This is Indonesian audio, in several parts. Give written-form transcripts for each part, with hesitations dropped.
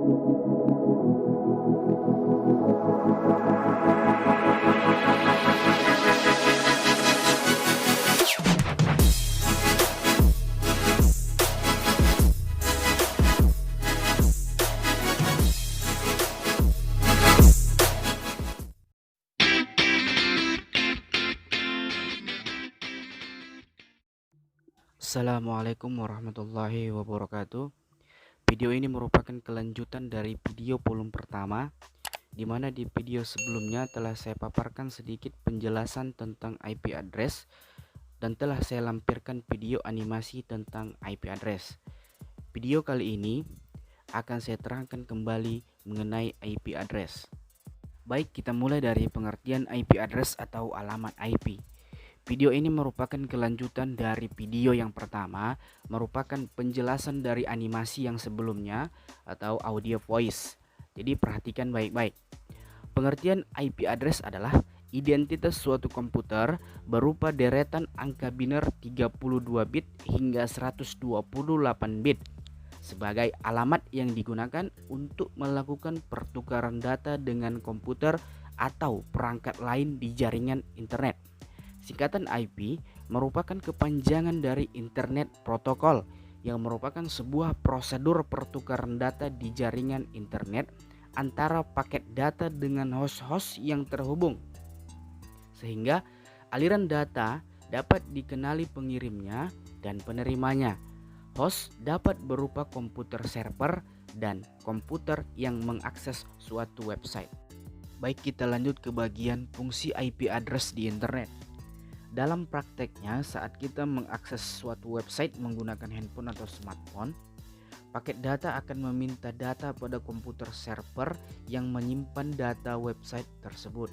Assalamualaikum warahmatullahi wabarakatuh. Video ini merupakan kelanjutan dari video volume pertama, di mana di video sebelumnya telah saya paparkan sedikit penjelasan tentang IP address dan telah saya lampirkan video animasi tentang IP address. Video kali ini akan saya terangkan kembali mengenai IP address. Baik, kita mulai dari pengertian IP address atau alamat IP. Video ini merupakan kelanjutan dari video yang pertama, merupakan penjelasan dari animasi yang sebelumnya atau audio voice. Jadi perhatikan baik-baik. Pengertian IP address adalah identitas suatu komputer berupa deretan angka biner 32 bit hingga 128 bit sebagai alamat yang digunakan untuk melakukan pertukaran data dengan komputer atau perangkat lain di jaringan internet. Singkatan IP merupakan kepanjangan dari Internet Protocol yang merupakan sebuah prosedur pertukaran data di jaringan internet antara paket data dengan host-host yang terhubung, sehingga aliran data dapat dikenali pengirimnya dan penerimanya. Host dapat berupa komputer server dan komputer yang mengakses suatu website. Baik, kita lanjut ke bagian fungsi IP address di internet. Dalam prakteknya, saat kita mengakses suatu website menggunakan handphone atau smartphone, paket data akan meminta data pada komputer server yang menyimpan data website tersebut.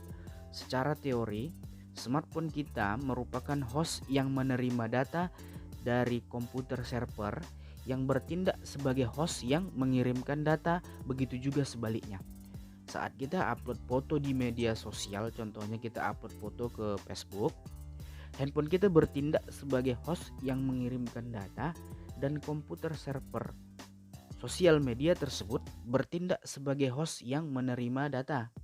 Secara teori, smartphone kita merupakan host yang menerima data dari komputer server yang bertindak sebagai host yang mengirimkan data, begitu juga sebaliknya. Saat kita upload foto di media sosial, contohnya kita upload foto ke Facebook, handphone kita bertindak sebagai host yang mengirimkan data dan komputer server sosial media tersebut bertindak sebagai host yang menerima data.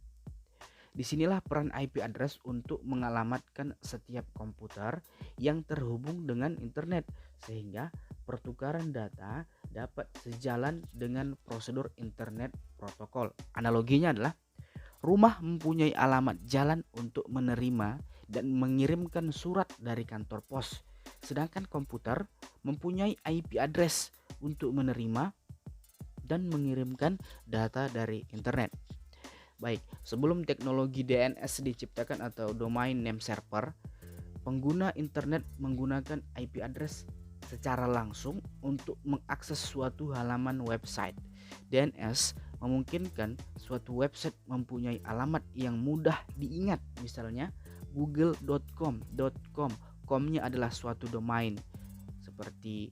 Disinilah peran IP address untuk mengalamatkan setiap komputer yang terhubung dengan internet sehingga pertukaran data dapat sejalan dengan prosedur internet protokol. Analoginya adalah rumah mempunyai alamat jalan untuk menerima dan mengirimkan surat dari kantor pos, sedangkan komputer mempunyai IP address untuk menerima dan mengirimkan data dari internet. Baik, sebelum teknologi DNS diciptakan atau Domain Name Server, pengguna internet menggunakan IP address secara langsung untuk mengakses suatu halaman website. DNS memungkinkan suatu website mempunyai alamat yang mudah diingat, misalnya google.com. Com-nya adalah suatu domain seperti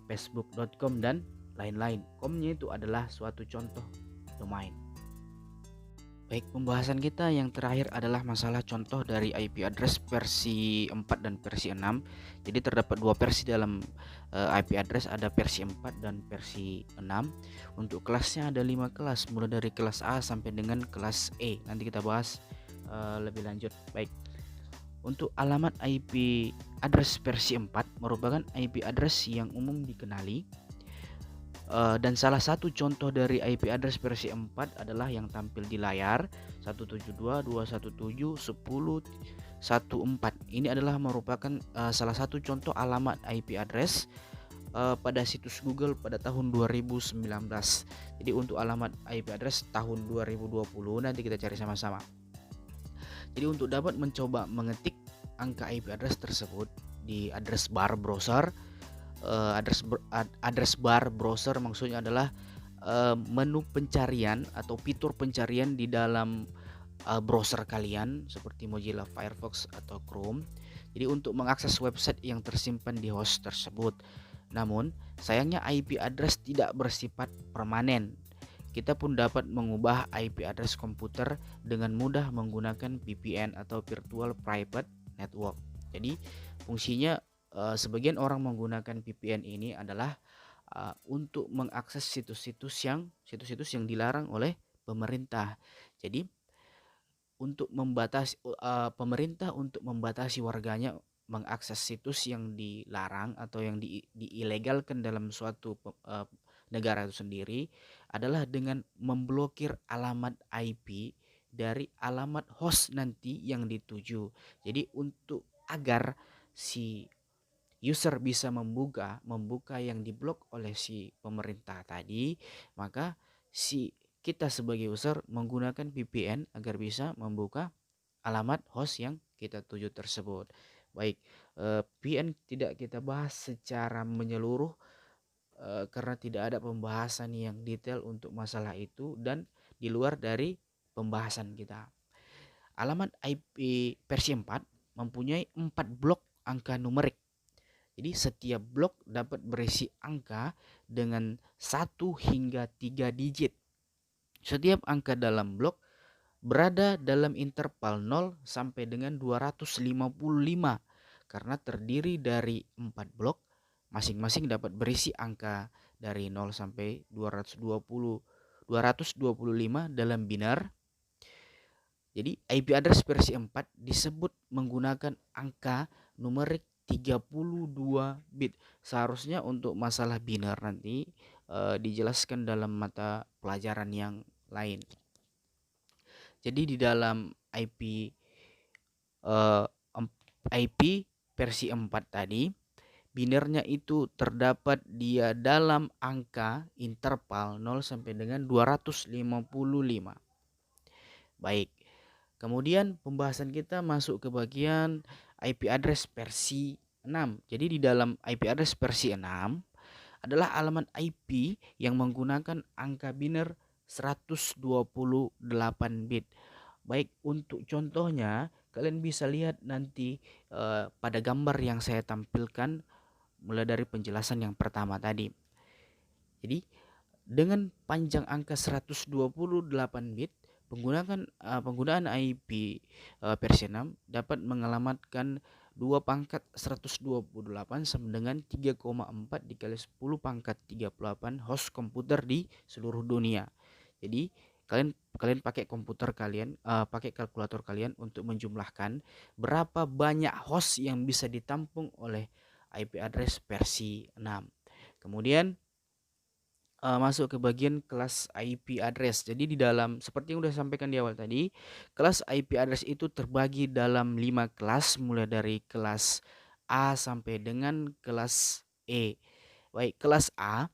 facebook.com dan lain-lain. Com-nya itu adalah suatu contoh domain. Baik, pembahasan kita yang terakhir adalah masalah contoh dari IP address versi 4 dan versi 6. Jadi terdapat dua versi dalam IP address, ada versi 4 dan versi 6. Untuk kelasnya ada 5 kelas, mulai dari kelas A sampai dengan kelas E. Nanti kita bahas lebih lanjut. Baik, untuk alamat IP address versi 4 merupakan IP address yang umum dikenali. Dan salah satu contoh dari IP address versi 4 adalah yang tampil di layar 172.217.10.14. Ini adalah merupakan salah satu contoh alamat IP address pada situs Google pada tahun 2019. Jadi untuk alamat IP address tahun 2020 nanti kita cari sama-sama. Jadi untuk dapat mencoba mengetik angka IP address tersebut di address bar browser, address bar browser maksudnya adalah menu pencarian atau fitur pencarian di dalam browser kalian seperti Mozilla Firefox atau Chrome. Jadi untuk mengakses website yang tersimpan di host tersebut. Namun sayangnya IP address tidak bersifat permanen. Kita pun dapat mengubah IP address komputer dengan mudah menggunakan VPN atau Virtual Private Network. Jadi fungsinya sebagian orang menggunakan VPN ini adalah untuk mengakses situs-situs yang dilarang oleh pemerintah. Jadi untuk membatasi pemerintah untuk membatasi warganya mengakses situs yang dilarang atau yang diilegalkan dalam suatu negara itu sendiri adalah dengan memblokir alamat IP dari alamat host nanti yang dituju. Jadi untuk agar si user bisa membuka yang diblok oleh si pemerintah tadi, maka si kita sebagai user menggunakan VPN agar bisa membuka alamat host yang kita tuju tersebut. Baik, VPN tidak kita bahas secara menyeluruh karena tidak ada pembahasan yang detail untuk masalah itu dan di luar dari pembahasan kita. Alamat IP versi 4 mempunyai 4 blok angka numerik. Jadi setiap blok dapat berisi angka dengan 1 hingga 3 digit. Setiap angka dalam blok berada dalam interval 0 sampai dengan 255 karena terdiri dari 4 blok, masing-masing dapat berisi angka dari 0 sampai 225 dalam binar. Jadi IP address versi 4 disebut menggunakan angka numerik 32 bit. Seharusnya untuk masalah binar nanti dijelaskan dalam mata pelajaran yang lain. Jadi di dalam IP versi 4 tadi, binarnya itu terdapat dia dalam angka interval 0 sampai dengan 255. Baik. Kemudian pembahasan kita masuk ke bagian IP address versi 6. Jadi di dalam IP address versi 6 adalah alamat IP yang menggunakan angka biner 128 bit. Baik, untuk contohnya kalian bisa lihat nanti pada gambar yang saya tampilkan mulai dari penjelasan yang pertama tadi. Jadi dengan panjang angka 128 bit, penggunaan IP versi 6 dapat mengalamatkan 2 pangkat 128 sama dengan 3,4 dikali 10 pangkat 38 host komputer di seluruh dunia. Jadi kalian pakai komputer kalian, pakai kalkulator kalian untuk menjumlahkan berapa banyak host yang bisa ditampung oleh IP address versi 6. Kemudian masuk ke bagian kelas IP address. Jadi di dalam seperti yang udah sampaikan di awal tadi, kelas IP address itu terbagi dalam 5 kelas mulai dari kelas A sampai dengan kelas E. Baik, kelas A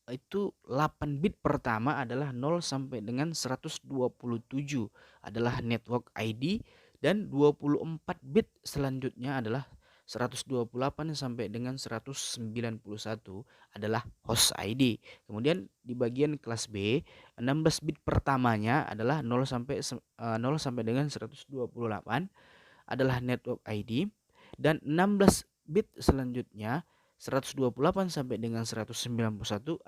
itu 8 bit pertama adalah 0 sampai dengan 127 adalah network ID dan 24 bit selanjutnya adalah 128 sampai dengan 191 adalah host ID. Kemudian di bagian kelas B, 16 bit pertamanya adalah 0 sampai dengan 128 adalah network ID dan 16 bit selanjutnya 128 sampai dengan 191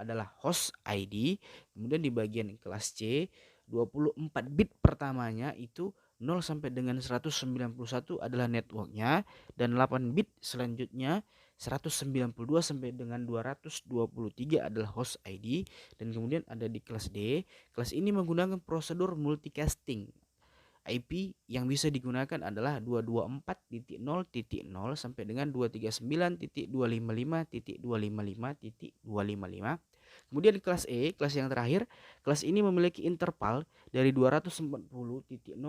adalah host ID. Kemudian di bagian kelas C, 24 bit pertamanya itu 0 sampai dengan 191 adalah networknya dan 8 bit selanjutnya 192 sampai dengan 223 adalah host ID. Dan kemudian ada di kelas D, kelas ini menggunakan prosedur multicasting. IP yang bisa digunakan adalah 224.0.0 sampai dengan 239.255.255.255. Kemudian kelas E, kelas yang terakhir, kelas ini memiliki interval dari 240.0.0.0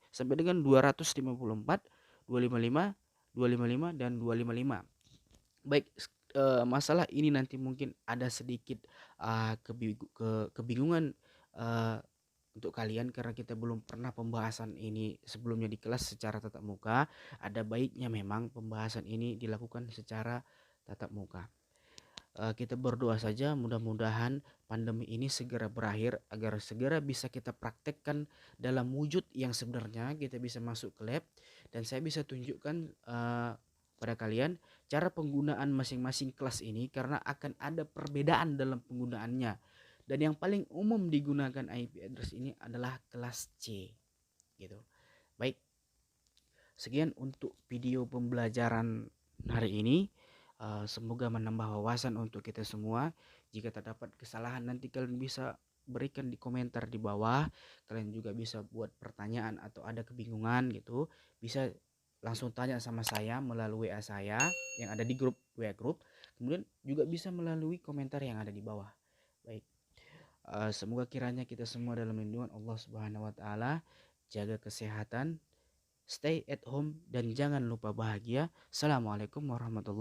sampai dengan 254, 255, 255 dan 255. Baik, masalah ini nanti mungkin ada sedikit kebingungan untuk kalian karena kita belum pernah pembahasan ini sebelumnya di kelas secara tatap muka. Ada baiknya memang pembahasan ini dilakukan secara tatap muka. Kita berdoa saja mudah-mudahan pandemi ini segera berakhir agar segera bisa kita praktekkan dalam wujud yang sebenarnya, kita bisa masuk ke lab dan saya bisa tunjukkan pada kalian cara penggunaan masing-masing kelas ini karena akan ada perbedaan dalam penggunaannya. Dan yang paling umum digunakan IP address ini adalah kelas C gitu. Baik, sekian untuk video pembelajaran hari ini. Semoga menambah wawasan untuk kita semua. Jika terdapat kesalahan nanti kalian bisa berikan di komentar di bawah. Kalian juga bisa buat pertanyaan atau ada kebingungan gitu, bisa langsung tanya sama saya melalui WA saya yang ada di grup WA grup. Kemudian juga bisa melalui komentar yang ada di bawah. Baik, semoga kiranya kita semua dalam lindungan Allah Subhanahu wa taala. Jaga kesehatan, stay at home dan jangan lupa bahagia. Assalamualaikum warahmatullahi